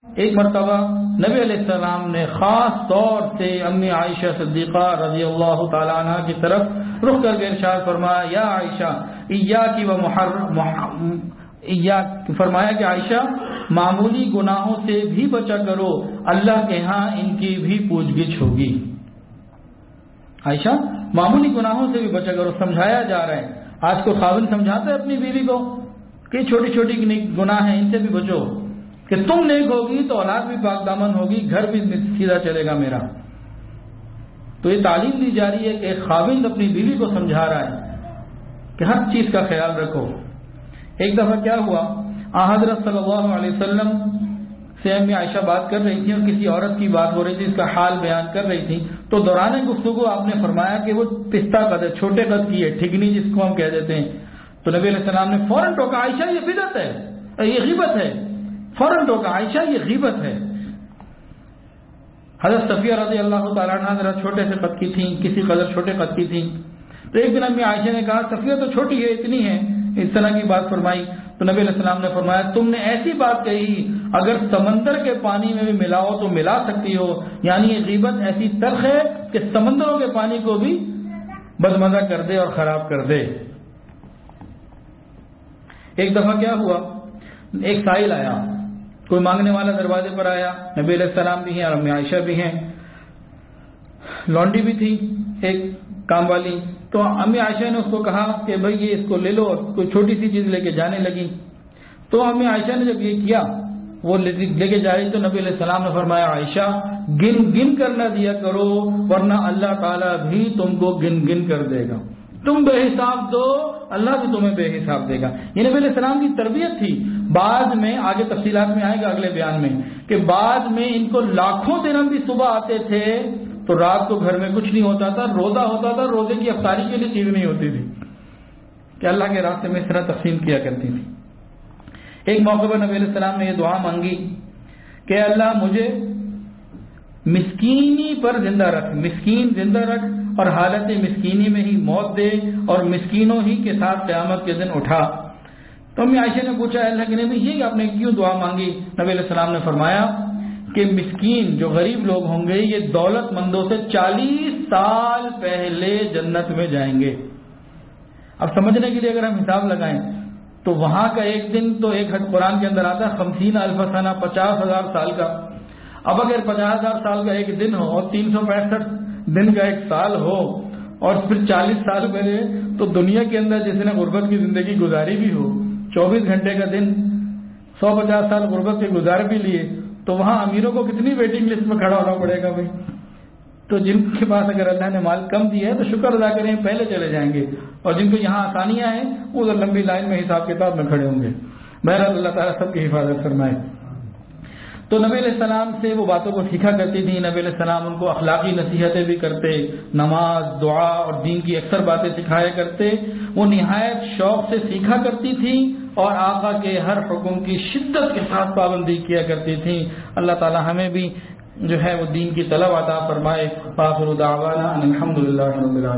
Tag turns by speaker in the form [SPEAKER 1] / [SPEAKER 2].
[SPEAKER 1] ایک مرتبہ نبی علیہ السلام نے خاص طور سے امی عائشہ صدیقہ رضی اللہ تعالی عنہ کی طرف رخ کر کے ارشاد فرمایا، یا عائشہ ایاکی و فرمایا کہ عائشہ معمولی گناہوں سے بھی بچا کرو، اللہ کے ہاں ان کی بھی پوچھ گچھ ہوگی۔ عائشہ معمولی گناہوں سے بھی بچا کرو، سمجھایا جا رہا ہے۔ آج کو خاوند سمجھاتا ہے اپنی بیوی کو کہ چھوٹی چھوٹی گناہ ہیں ان سے بھی بچو، کہ تم نیک ہوگی تو اولاد بھی پاک دامن ہوگی، گھر بھی سیدھا چلے گا میرا۔ تو یہ تعلیم دی جا رہی ہے کہ ایک خاوند اپنی بیوی کو سمجھا رہا ہے کہ ہر چیز کا خیال رکھو۔ ایک دفعہ کیا ہوا، حضرت صلی اللہ علیہ وسلم سے امی عائشہ بات کر رہی تھی اور کسی عورت کی بات ہو رہی تھی، اس کا حال بیان کر رہی تھی، تو دوران گفتگو آپ نے فرمایا کہ وہ پستہ قد ہے، چھوٹے قد کی ہے، ٹھگنی جس کو ہم کہہ دیتے ہیں۔ تو نبی علیہ السلام نے فوراً ٹوکا، عائشہ یہ بدعت ہے، یہ غیبت ہے، فوراً ٹوکا، عائشہ یہ غیبت ہے۔ حضرت صفیہ رضی اللہ تعالیٰ عنہ ذرا چھوٹے سے قد کی تھیں، کسی قدر چھوٹے قد کی تھیں۔ تو ایک دن امی عائشہ نے کہا صفیہ تو چھوٹی ہے، اتنی ہے، اس طرح کی بات فرمائی۔ تو نبی علیہ السلام نے فرمایا تم نے ایسی بات کہی اگر سمندر کے پانی میں بھی ملاؤ تو ملا سکتی ہو، یعنی یہ غیبت ایسی تلخ ہے کہ سمندروں کے پانی کو بھی بدمزہ کر دے اور خراب کر دے۔ ایک دفعہ کیا ہوا، ایک سائل آیا، کوئی مانگنے والا دروازے پر آیا، نبی علیہ السلام بھی ہیں اور امی عائشہ بھی ہیں، لونڈی بھی تھی ایک کام والی۔ تو امی عائشہ نے اس کو کہا کہ بھئی یہ اس کو لے لو، کوئی چھوٹی سی چیز لے کے جانے لگی۔ تو امی عائشہ نے جب یہ کیا، وہ لے کے جا رہی، تو نبی علیہ السلام نے فرمایا عائشہ گن گن کر نہ دیا کرو ورنہ اللہ تعالیٰ بھی تم کو گن گن کر دے گا، تم بے حساب دو اللہ بھی تمہیں بے حساب دے گا۔ یہ نبی علیہ السلام کی تربیت تھی۔ بعد میں آگے تفصیلات میں آئے گا اگلے بیان میں کہ بعد میں ان کو لاکھوں درہم بھی صبح آتے تھے تو رات کو گھر میں کچھ نہیں ہوتا تھا، روزہ ہوتا تھا، روزے کی افطاری کے لیے چیز نہیں ہوتی تھی کہ اللہ کے راستے میں اس طرح تقسیم کیا کرتی تھی۔ ایک موقع پر نبی علیہ السلام نے یہ دعا مانگی کہ اللہ مجھے مسکینی پر زندہ رکھ، مسکین زندہ رکھ اور حالت مسکینی میں ہی موت دے اور مسکینوں ہی کے ساتھ قیامت کے دن اٹھا۔ تو امی عائشہ نے پوچھا اللہ کے نبی یہ آپ نے کیوں دعا مانگی؟ نبی علیہ السلام نے فرمایا کہ مسکین جو غریب لوگ ہوں گے یہ دولت مندوں سے 40 سال پہلے جنت میں جائیں گے۔ اب سمجھنے کے لیے اگر ہم حساب لگائیں تو وہاں کا ایک دن تو ایک حد قرآن کے اندر آتا ہے 50,000 سنہ، 50,000 سال کا۔ اب اگر 50,000 سال کا ایک دن ہو اور 365 دن کا ایک سال ہو اور پھر 40 سال پہلے، تو دنیا کے اندر جس نے غربت کی زندگی گزاری بھی ہو، 24 گھنٹے کا دن، 150 سال غربت کے گزار بھی لیے، تو وہاں امیروں کو کتنی ویٹنگ لسٹ میں کھڑا ہونا پڑے گا بھائی۔ تو جن کے پاس اگر اللہ نے مال کم دیا ہے تو شکر ادا کریں، پہلے چلے جائیں گے، اور جن کو یہاں آسانیاں ہیں وہ ادھر لمبی لائن میں حساب کتاب میں کھڑے ہوں گے۔ بہرحال اللہ تعالیٰ سب کی حفاظت فرمائے۔ تو نبی علیہ السلام سے وہ باتوں کو سیکھا کرتی تھی۔ نبی علیہ السلام ان کو اخلاقی نصیحتیں بھی کرتے، نماز، دعا اور دین کی اکثر باتیں سکھایا کرتے۔ وہ نہایت شوق سے سیکھا کرتی تھی اور آقا کے ہر حکم کی شدت کے ساتھ پابندی کیا کرتی تھی۔ اللہ تعالی ہمیں بھی جو ہے وہ دین کی طلب عطا فرمائے۔ آخر دعوانا ان الحمد للہ رب العالمین۔